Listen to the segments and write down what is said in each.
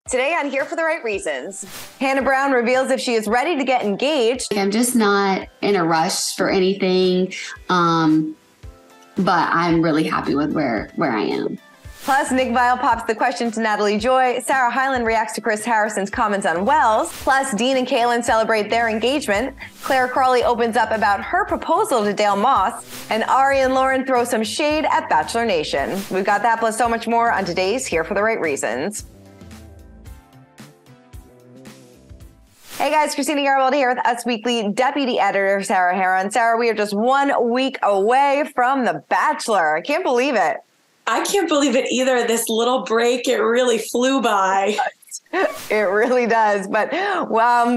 Today on Here for the Right Reasons, Hannah Brown reveals if she is ready to get engaged. I'm just not in a rush for anything, but I'm really happy with where I am. Plus, Nick Viall pops the question to Natalie Joy. Sarah Hyland reacts to Chris Harrison's comments on Wells. Plus, Dean and Kaylin celebrate their engagement. Claire Crawley opens up about her proposal to Dale Moss. And Ari and Lauren throw some shade at Bachelor Nation. We've got that plus so much more on today's Here for the Right Reasons. Hey guys, Christina Garibald here with Us Weekly Deputy Editor Sarah Heron. Sarah, we are just 1 week away from The Bachelor. I can't believe it. I can't believe it either. This little break, it really flew by. It really does. But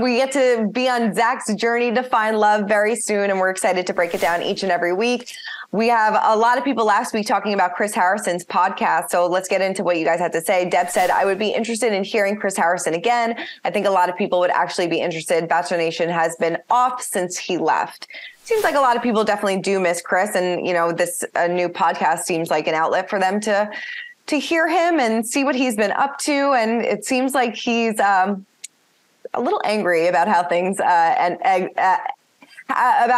we get to be on Zach's journey to find love very soon, and we're excited to break it down each and every week. We have a lot of people last week talking about Chris Harrison's podcast. So let's get into what you guys had to say. Deb said, I would be interested in hearing Chris Harrison again. I think a lot of people would actually be interested. Bachelor Nation has been off since he left. Seems like a lot of people definitely do miss Chris. And, you know, this new podcast seems like an outlet for them to hear him and see what he's been up to. And it seems like he's a little angry about how things about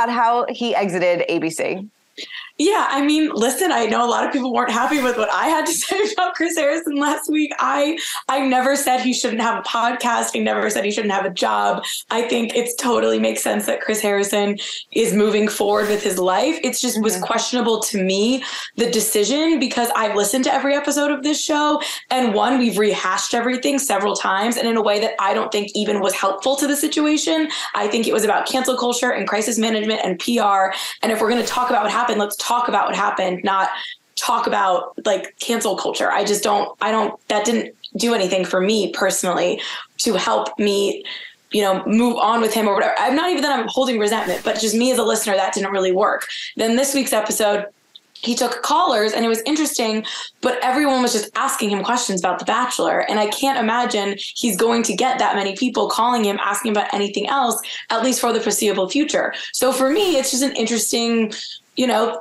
how he exited ABC. Yeah, I mean, listen, I know a lot of people weren't happy with what I had to say about Chris Harrison last week. I never said he shouldn't have a podcast. I never said he shouldn't have a job. I think it totally makes sense that Chris Harrison is moving forward with his life. It just was questionable to me, the decision, because I've listened to every episode of this show. And one, we've rehashed everything several times and in a way that I don't think even was helpful to the situation. I think it was about cancel culture and crisis management and PR. And if we're going to talk about what happened, let's talk about what happened, not talk about like cancel culture. That didn't do anything for me personally to help me, move on with him or whatever. I'm not even that I'm holding resentment, but just me as a listener, that didn't really work. Then this week's episode, he took callers and it was interesting, but everyone was just asking him questions about The Bachelor. And I can't imagine he's going to get that many people calling him, asking about anything else, at least for the foreseeable future. So for me, it's just an interesting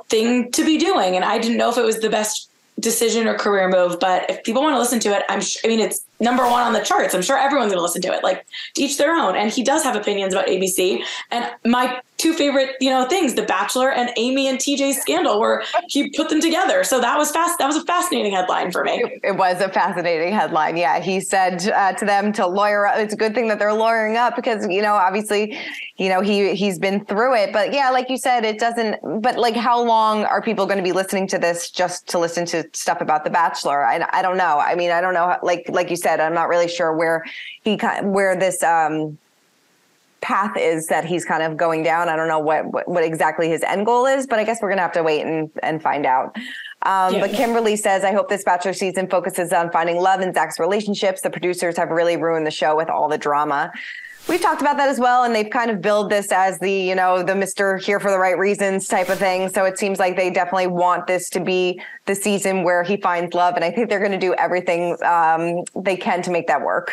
thing to be doing. And I didn't know if it was the best decision or career move, but if people want to listen to it, it's number one on the charts. I'm sure everyone's going to listen to it, like to each their own. And he does have opinions about ABC. And my two favorite, things, The Bachelor and Amy and TJ's scandal, where he put them together. So that was fast. That was a fascinating headline for me. It was a fascinating headline. Yeah. He said to them to lawyer up. It's a good thing that they're lawyering up because, obviously, he's been through it. But yeah, like you said, it doesn't, but like how long are people going to be listening to this just to listen to stuff about The Bachelor? I don't know. I mean, I don't know. Like you said, I'm not really sure where this path is that he's kind of going down. I don't know what exactly his end goal is, but I guess we're going to have to wait and find out. But Kimberly says, I hope this Bachelor season focuses on finding love in Zach's relationships. The producers have really ruined the show with all the drama. We've talked about that as well, and they've kind of billed this as the Mr. Here for the Right Reasons type of thing. So it seems like they definitely want this to be the season where he finds love, and I think they're going to do everything they can to make that work.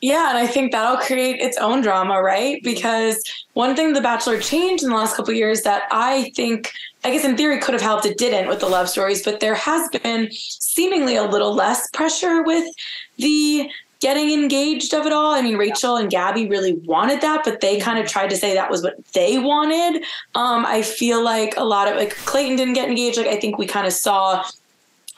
Yeah, and I think that'll create its own drama, right? Because one thing The Bachelor changed in the last couple of years that I guess in theory could have helped, it didn't with the love stories, but there has been seemingly a little less pressure with the getting engaged of it all. I mean, Rachel and Gabby really wanted that, but they kind of tried to say that was what they wanted. I feel like a lot of Clayton didn't get engaged. I think we kind of saw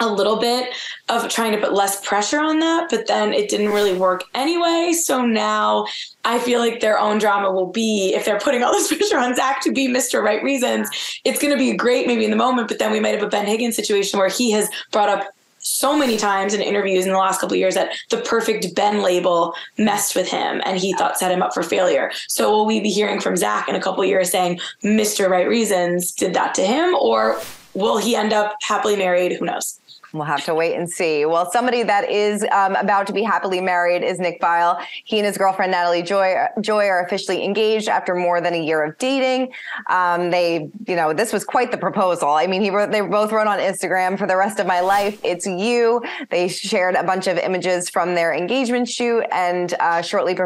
a little bit of trying to put less pressure on that, but then it didn't really work anyway. So now I feel like their own drama will be, if they're putting all this pressure on Zach to be Mr. Right Reasons, it's going to be great maybe in the moment, but then we might have a Ben Higgins situation where he has brought up so many times in interviews in the last couple of years that the perfect Ben label messed with him and he thought set him up for failure. So will we be hearing from Zach in a couple of years saying Mr. Right Reasons did that to him, or will he end up happily married? Who knows? We'll have to wait and see. Well, somebody that is about to be happily married is Nick Viall. He and his girlfriend, Natalie Joy, are officially engaged after more than a year of dating. This was quite the proposal. I mean, they both wrote on Instagram, "For the rest of my life, it's you." They shared a bunch of images from their engagement shoot. And shortly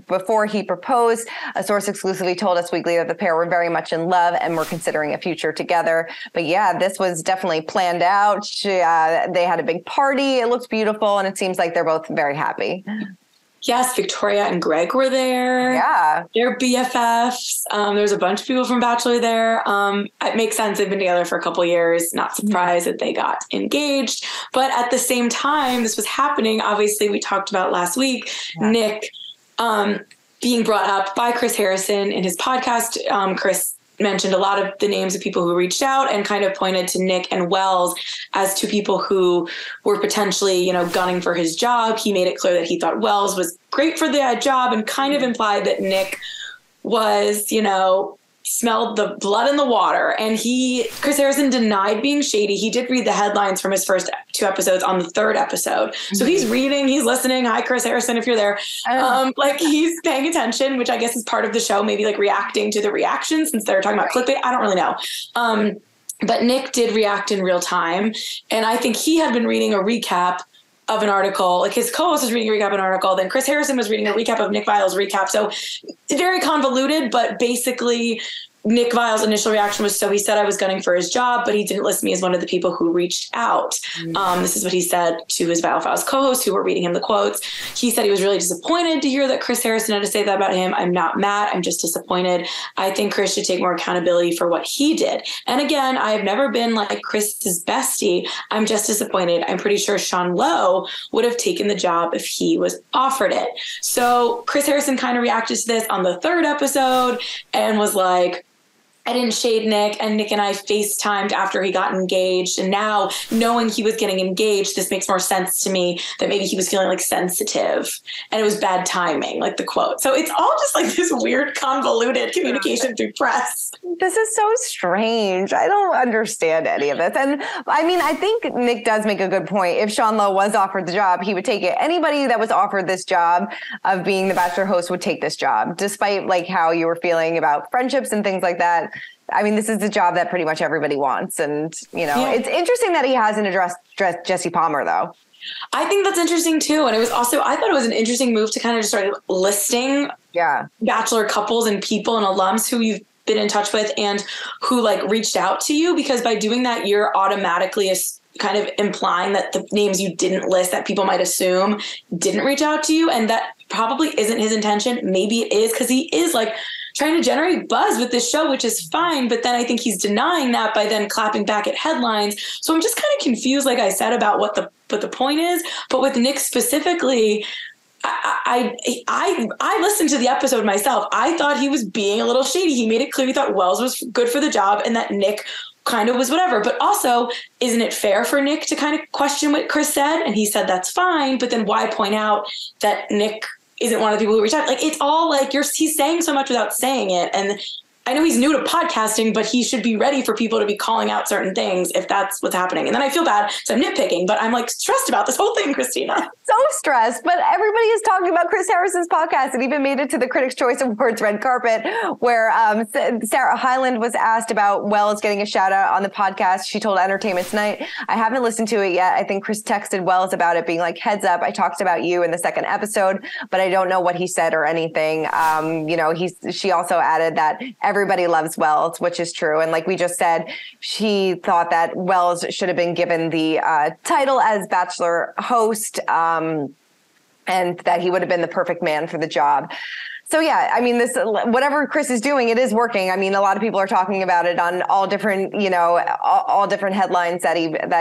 before he proposed, a source exclusively told Us Weekly that the pair were very much in love and were considering a future together. But yeah, this was definitely planned out. They had a big party. It looks beautiful, and it seems like they're both very happy. Yes, Victoria and Greg were there. Yeah. They're BFFs. There's a bunch of people from Bachelor there. It makes sense. They've been together for a couple of years. Not surprised that they got engaged. But at the same time, this was happening. Obviously, we talked about last week, Nick being brought up by Chris Harrison in his podcast. Chris mentioned a lot of the names of people who reached out and kind of pointed to Nick and Wells as two people who were potentially, gunning for his job. He made it clear that he thought Wells was great for the job and kind of implied that Nick was, smelled the blood in the water. And Chris Harrison denied being shady. He did read the headlines from his first 2 episodes on the 3rd episode. So he's reading, he's listening. Hi, Chris Harrison, if you're there. He's paying attention, which I guess is part of the show, maybe reacting to the reaction since they're talking about clickbait. I don't really know. But Nick did react in real time. And I think he had been reading a recap of an article, his co-host was reading a recap of an article, then Chris Harrison was reading a recap of Nick Viall's recap. So very convoluted, but basically Nick Viall's initial reaction was, so he said I was gunning for his job, but he didn't list me as one of the people who reached out. This is what he said to his Viall Files co-hosts who were reading him the quotes. He said he was really disappointed to hear that Chris Harrison had to say that about him. I'm not mad. I'm just disappointed. I think Chris should take more accountability for what he did. And again, I have never been like Chris's bestie. I'm just disappointed. I'm pretty sure Sean Lowe would have taken the job if he was offered it. So Chris Harrison kind of reacted to this on the 3rd episode and was like, I didn't shade Nick, and Nick and I FaceTimed after he got engaged. And now, knowing he was getting engaged, this makes more sense to me that maybe he was feeling sensitive and it was bad timing, the quote. So it's all just this weird, convoluted communication through press. This is so strange. I don't understand any of this. And I think Nick does make a good point. If Sean Lowe was offered the job, he would take it. Anybody that was offered this job of being the Bachelor host would take this job, despite how you were feeling about friendships and things like that. This is the job that pretty much everybody wants. And, It's interesting that he hasn't addressed Jesse Palmer, though. I think that's interesting, too. And it was also, I thought it was an interesting move to kind of just start listing Bachelor couples and people and alums who you've been in touch with and who reached out to you, because by doing that, you're automatically kind of implying that the names you didn't list that people might assume didn't reach out to you. And that probably isn't his intention. Maybe it is, because he is trying to generate buzz with this show, which is fine. But then I think he's denying that by then clapping back at headlines. So I'm just kind of confused, like I said, about what the point is. But with Nick specifically, I listened to the episode myself. I thought he was being a little shady. He made it clear he thought Wells was good for the job and that Nick kind of was whatever. But also, isn't it fair for Nick to kind of question what Chris said? And he said that's fine. But then why point out that Nick isn't one of the people who reached out? It's all he's saying so much without saying it. And I know he's new to podcasting, but he should be ready for people to be calling out certain things if that's what's happening. And then I feel bad, so I'm nitpicking, but I'm stressed about this whole thing, Christina. So stressed, but everybody is talking about Chris Harrison's podcast. It even made it to the Critics' Choice Awards red carpet, where Sarah Hyland was asked about Wells getting a shout out on the podcast. She told Entertainment Tonight, I haven't listened to it yet. I think Chris texted Wells about it, being heads up, I talked about you in the 2nd episode, but I don't know what he said or anything. She also added that everybody loves Wells, which is true. And like we just said, she thought that Wells should have been given the title as Bachelor host, and that he would have been the perfect man for the job. So yeah, this whatever Chris is doing, it is working. A lot of people are talking about it on all different, all different headlines that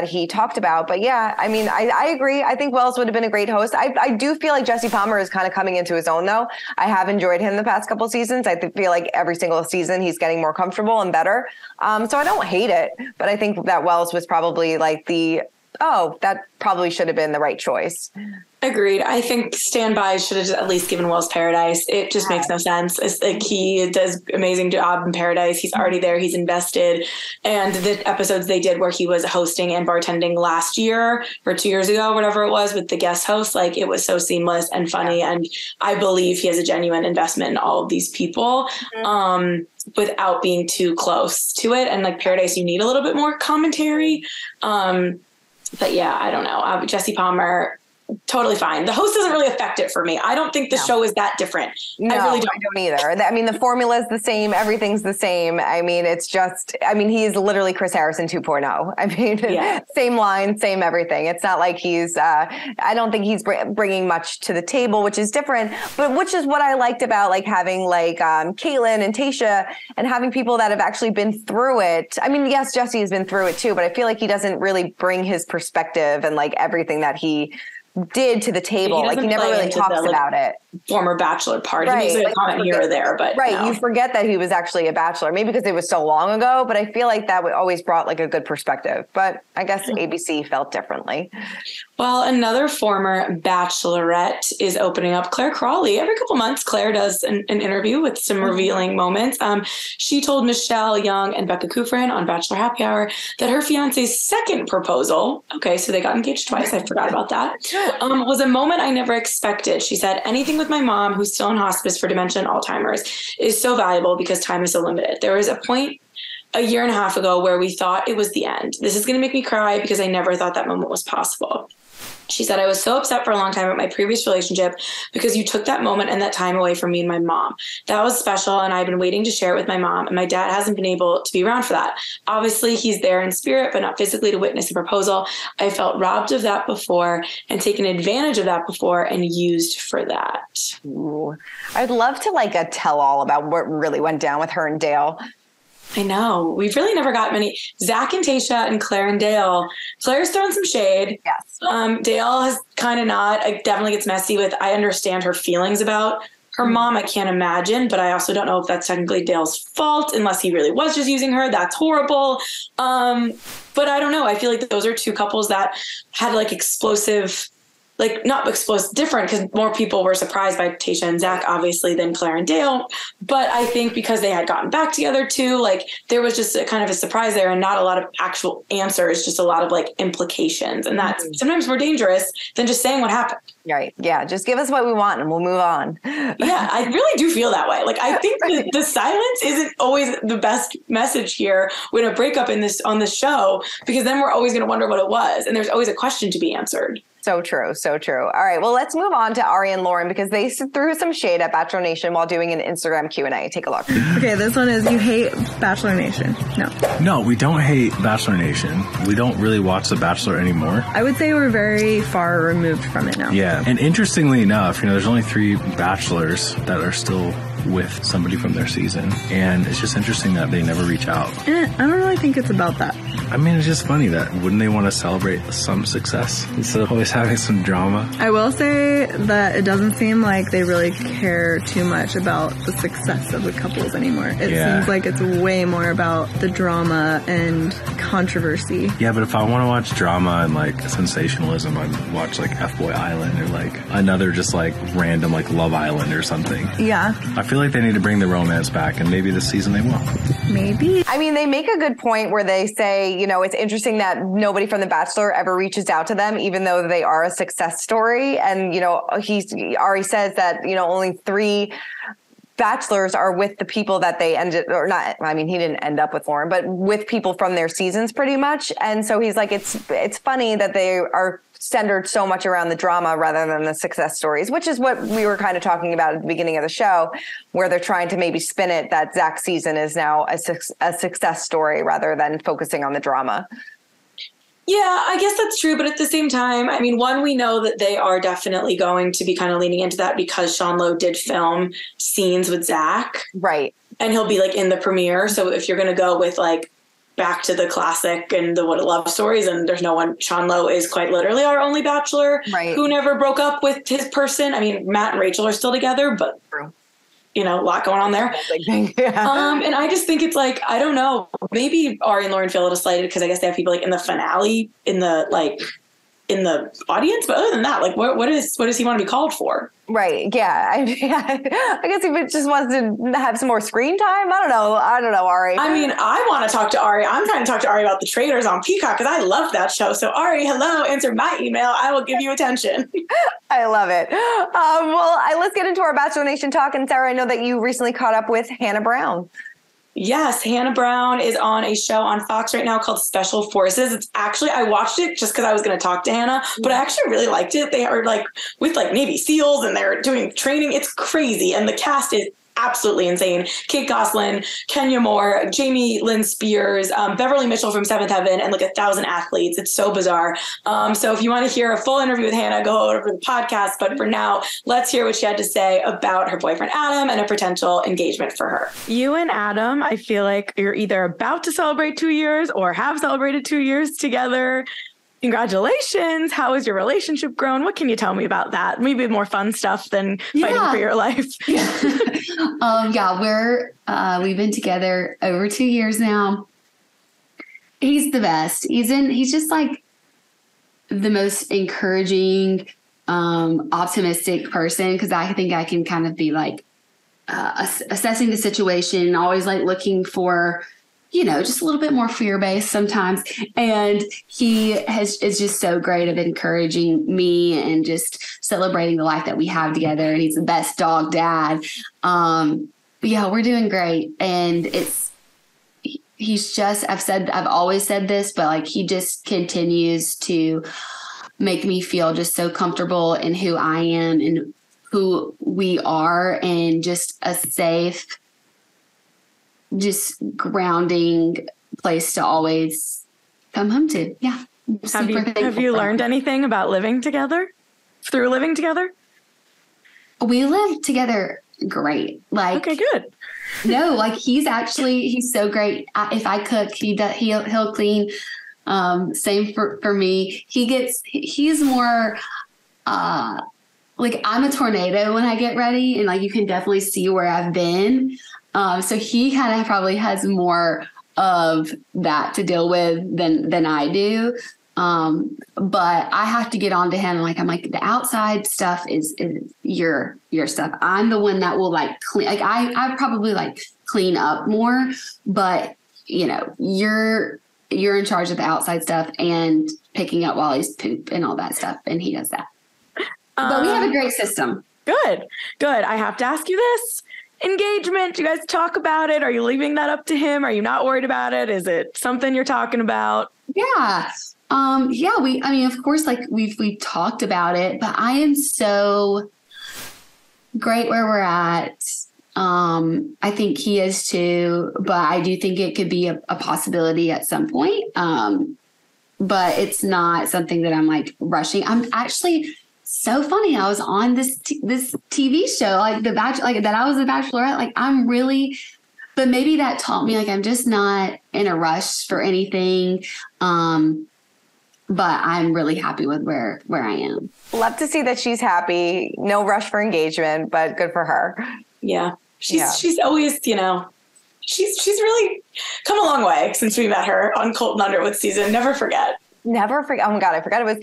he talked about. But yeah, I agree. I think Wells would have been a great host. I do feel like Jesse Palmer is kind of coming into his own, though. I have enjoyed him the past couple seasons. I feel like every single season he's getting more comfortable and better. So I don't hate it, but I think that Wells was probably that probably should have been the right choice. Agreed. I think Standby should have at least given Wells Paradise. It just makes no sense. It's he does amazing job in Paradise. He's already there. He's invested. And the episodes they did where he was hosting and bartending last year or 2 years ago, whatever it was, with the guest host, it was so seamless and funny. And I believe he has a genuine investment in all of these people. Without being too close to it. And Paradise, you need a little bit more commentary. But yeah, I don't know. Jesse Palmer, totally fine. The host doesn't really affect it for me. I don't think the show is that different. No, I really don't either. I mean, the formula is the same. Everything's the same. I mean, it's just, I mean, he's literally Chris Harrison 2.0. I mean, same line, same everything. It's not like he's, I don't think he's bringing much to the table, which is different, but which is what I liked about like having like Caitlyn and Tayshia and having people that have actually been through it. I mean, yes, Jesse has been through it too, but I feel like he doesn't really bring his perspective and like everything that he did to the table. Like he never really talks about it. Former Bachelor part. Right. He makes a comment here or there, but you forget that he was actually a Bachelor, maybe because it was so long ago, but I feel like that always brought like a good perspective, but I guess ABC felt differently. Well, another former Bachelorette is opening up, Claire Crawley. Every couple months, Claire does an interview with some revealing moments. She told Michelle Young and Becca Kufrin on Bachelor Happy Hour that her fiance's second proposal, okay, so they got engaged twice, I forgot about that, was a moment I never expected. She said, anything with my mom, who's still in hospice for dementia and Alzheimer's, is so valuable because time is so limited. There was a point a year and a half ago where we thought it was the end. This is going to make me cry because I never thought that moment was possible. She said, I was so upset for a long time about my previous relationship because you took that moment and that time away from me and my mom. That was special, and I've been waiting to share it with my mom, and my dad hasn't been able to be around for that. Obviously, he's there in spirit, but not physically to witness a proposal. I felt robbed of that before and taken advantage of that before and used for that. Ooh. I'd love to like a tell-all about what really went down with her and Dale. I know. We've really never got many. Zach and Tayshia and Claire and Dale. Claire's thrown some shade. Yes. Dale has kind of not. It definitely gets messy with, I understand her feelings about her mom. I can't imagine, but I also don't know if that's technically Dale's fault unless he really was just using her. That's horrible. But I don't know. I feel like those are two couples that had like explosive, like not explosive, different, because more people were surprised by Tayshia and Zach, obviously, than Claire and Dale. But I think because they had gotten back together too, like there was just a kind of a surprise there and not a lot of actual answers, just a lot of like implications. And that's sometimes more dangerous than just saying what happened. Right. Yeah. Just give us what we want and we'll move on. Yeah, I really do feel that way. Like, I think the silence isn't always the best message here when a breakup on this show, because then we're always going to wonder what it was. And there's always a question to be answered. So true. So true. All right. Well, let's move on to Ari and Lauren because they threw some shade at Bachelor Nation while doing an Instagram Q&A. Take a look. Okay. This one is, you hate Bachelor Nation. No, we don't hate Bachelor Nation. We don't really watch The Bachelor anymore. I would say we're very far removed from it now. Yeah. And interestingly enough, there's only 3 Bachelors that are still with somebody from their season. And it's just interesting that they never reach out. I don't really think it's about that. I mean, it's just funny that wouldn't they want to celebrate some success instead of always having some drama? I will say that it doesn't seem like they really care too much about the success of the couples anymore. It seems like it's way more about the drama and controversy. Yeah, but if I want to watch drama and like sensationalism, I'd watch like F-Boy Island or like another just like random like Love Island or something. Yeah. I feel like they need to bring the romance back, and maybe this season they will. Maybe. I mean, they make a good point where they say, it's interesting that nobody from The Bachelor ever reaches out to them, even though they are a success story. And, Ari says that, only 3 Bachelors are with the people that they ended, or not. I mean, he didn't end up with Lauren, but with people from their seasons pretty much. And so he's like, it's funny that they are centered so much around the drama rather than the success stories, which is what we were kind of talking about at the beginning of the show, where they're trying to maybe spin it that Zach's season is now a success story rather than focusing on the drama. Yeah, I guess that's true. But at the same time, I mean, one, we know that they are definitely going to be kind of leaning into that because Sean Lowe did film scenes with Zach. Right. And he'll be like in the premiere. So if you're going to go with like back to the classic and the what love stories, and there's no one, Sean Lowe is quite literally our only Bachelor who never broke up with his person. I mean, Matt and Rachel are still together, but a lot going on there. And I just think it's like, I don't know, maybe Ari and Lauren feel a little slighted because I guess they have people like in the finale in the audience, but other than that, like what does he want to be called for? Right. Yeah. I guess he just wants to have some more screen time. I don't know, Ari. I mean, I want to talk to Ari. I'm trying to talk to Ari about The Traitors on Peacock because I love that show. So Ari, hello, answer my email. I will give you attention. I love it. Let's get into our Bachelor Nation talk. And Sarah, I know that you recently caught up with Hannah Brown. Yes, Hannah Brown is on a show on Fox right now called Special Forces. It's actually, I watched it just because I was going to talk to Hannah, but I actually really liked it. They are like with like Navy SEALs and they're doing training. It's crazy. And the cast is absolutely insane. Kate Gosselin, Kenya Moore, Jamie Lynn Spears, Beverly Mitchell from Seventh Heaven, and like 1,000 athletes. It's so bizarre. So if you want to hear a full interview with Hannah, go over the podcast. But for now, let's hear what she had to say about her boyfriend, Adam, and a potential engagement for her. You and Adam, I feel like you're either about to celebrate 2 years or have celebrated 2 years together. Congratulations. How has your relationship grown? What can you tell me about that? Maybe more fun stuff than fighting for your life. We've been together over 2 years now. He's the best. He's just like the most encouraging, optimistic person. Because I think I can kind of be like assessing the situation, always like looking for, just a little bit more fear-based sometimes. And he is just so great at encouraging me and just celebrating the life that we have together. And he's the best dog dad. We're doing great. And I've always said this, but like, he just continues to make me feel just so comfortable in who I am and who we are, and just a safe, just grounding place to always come home to. Yeah. Have you learned anything about living together through living together? We live together great. Like, okay, good. No, like he's so great. If I cook, he'll clean. Same for me. He's more, like I'm a tornado when I get ready, and like, you can definitely see where I've been. So he kind of probably has more of that to deal with than I do. But I have to get on to him. I'm like, the outside stuff is your stuff. I'm the one that will like clean. Like I probably like clean up more, but you're in charge of the outside stuff and picking up Wally's poop and all that stuff. And he does that. But we have a great system. Good. I have to ask you this. Engagement. Do you guys talk about it? Are you leaving that up to him? Are you not worried about it? Is it something you're talking about? Yeah. Of course, like we've talked about it, but I am so great where we're at. I think he is too, but I do think it could be a possibility at some point. But it's not something that I'm like rushing. I'm actually so funny. I was on this TV show, like The Bachelor, like that I was a Bachelorette. Like I'm really, but maybe that taught me like I'm just not in a rush for anything. But I'm really happy with where I am. Love to see that she's happy. No rush for engagement, but good for her. Yeah. She's always, she's really come a long way since we met her on Colton Underwood's season. Never forget. Never forget. Oh my God, I forgot it was,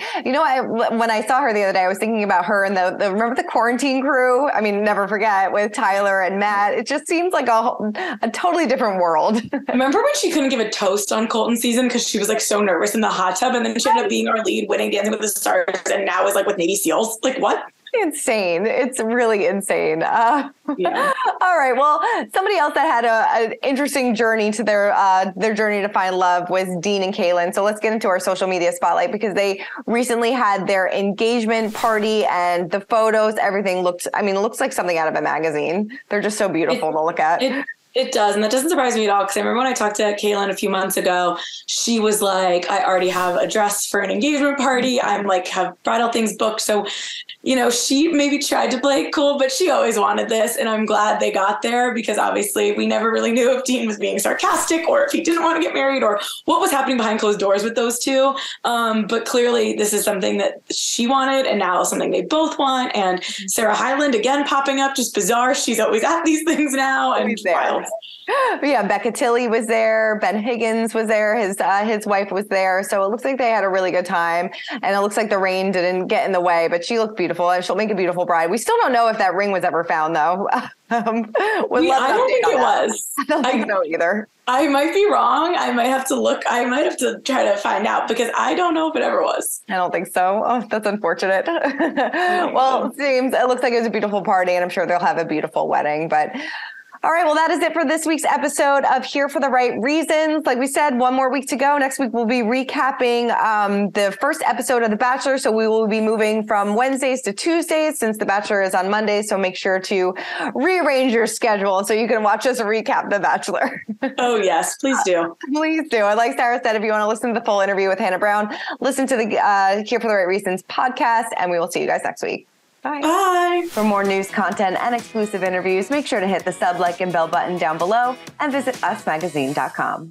when I saw her the other day, I was thinking about her and the remember the quarantine crew? I mean, never forget, with Tyler and Matt. It just seems like a totally different world. Remember when she couldn't give a toast on Colton's season because she was like so nervous in the hot tub, and then she ended up being our lead, winning Dancing with the Stars, and now is like with Navy SEALs? Like what? Insane. It's really insane. All right. Well, somebody else that had an interesting journey to their journey to find love was Dean and Caelynn. So let's get into our social media spotlight, because they recently had their engagement party, and the photos, everything it looks like something out of a magazine. They're just so beautiful to look at. It does. And that doesn't surprise me at all, because I remember when I talked to Caelynn a few months ago, she was like, I already have a dress for an engagement party. I'm like, have bridal things booked. So, she maybe tried to play it cool, but she always wanted this. And I'm glad they got there, because obviously we never really knew if Dean was being sarcastic or if he didn't want to get married or what was happening behind closed doors with those two. But clearly this is something that she wanted, and now something they both want. And Sarah Hyland again popping up, just bizarre. She's always at these things now, and wild. But yeah, Becca Tilley was there. Ben Higgins was there. His wife was there. So it looks like they had a really good time. And it looks like the rain didn't get in the way, but she looked beautiful, and she'll make a beautiful bride. We still don't know if that ring was ever found, though. I don't think it was. I don't think so either. I might be wrong. I might have to look. I might have to try to find out, because I don't know if it ever was. I don't think so. Oh, that's unfortunate. Well, it looks like it was a beautiful party, and I'm sure they'll have a beautiful wedding. But All right. Well, that is it for this week's episode of Here for the Right Reasons. Like we said, one more week to go. Next week, we'll be recapping the first episode of The Bachelor. So we will be moving from Wednesdays to Tuesdays since The Bachelor is on Monday. So make sure to rearrange your schedule so you can watch us recap The Bachelor. Oh, yes. Please do. Please do. And like Sarah said, if you want to listen to the full interview with Hannah Brown, listen to the Here for the Right Reasons podcast, and we will see you guys next week. Bye. Bye. For more news, content, and exclusive interviews, make sure to hit the sub, like, and bell button down below and visit usmagazine.com.